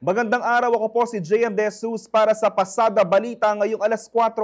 Magandang araw, ako po si JM De Jesus para sa Pasada Balita ngayong alas 4.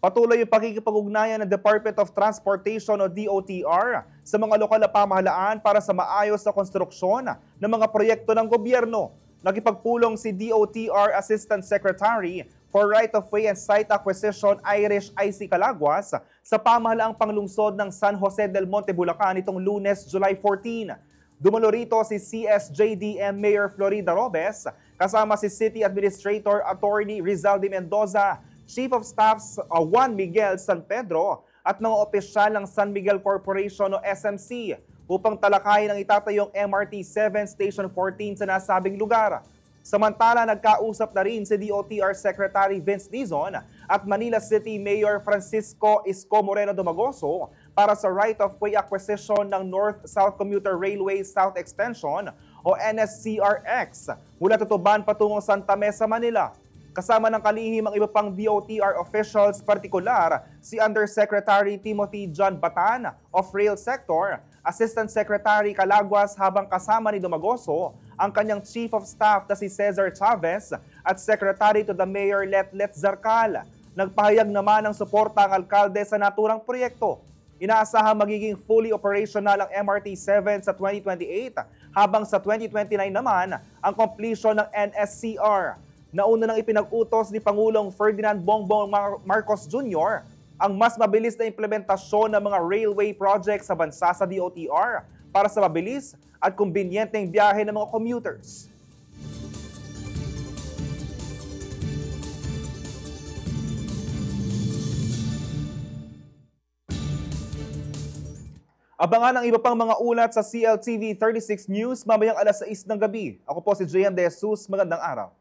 Patuloy yung pakikipag-ugnayan ng Department of Transportation o DOTR sa mga lokal na pamahalaan para sa maayos na konstruksyon ng mga proyekto ng gobyerno. Nagipagpulong si DOTR Assistant Secretary for Right-of-Way and Site Acquisition Irish IC Calaguas sa pamahalaang panglungsod ng San Jose del Monte, Bulacan itong Lunes, July 14. Dumalo rito si CSJDM Mayor Florida Robes, kasama si City Administrator Attorney Rizal de Mendoza, Chief of Staff Juan Miguel San Pedro at mga opisyal ng San Miguel Corporation o SMC upang talakayin ang itatayong MRT 7 Station 14 sa nasabing lugar. Samantala, nagkausap na rin si DOTR Secretary Vince Dizon at Manila City Mayor Francisco Isko Moreno Domagoso para sa right-of-way acquisition ng North-South Commuter Railway South Extension o NSCRX mula Tutuban patungong Santa Mesa, Manila. Kasama ng kalihim ang iba pang DOTR officials, partikular si Undersecretary Timothy John Batan of Rail Sector, Assistant Secretary Calaguas habang kasama ni Domagoso ang kanyang Chief of Staff na si Cesar Chavez at Secretary to the Mayor Letlet Zarcal. Nagpahayag naman ng suporta ang alkalde sa naturang proyekto. Inaasahang magiging fully operational ang MRT 7 sa 2028 habang sa 2029 naman ang completion ng NSCR. Nauna nang ipinag-utos ni Pangulong Ferdinand Bongbong Marcos Jr. ang mas mabilis na implementasyon ng mga railway projects sa bansa sa DOTR para sa mabilis at kumbinyenteng biyahe ng mga commuters. Abangan ang iba pang mga ulat sa CLTV 36 News mamayang alas 6 ng gabi. Ako po si JM De Jesus. Magandang araw.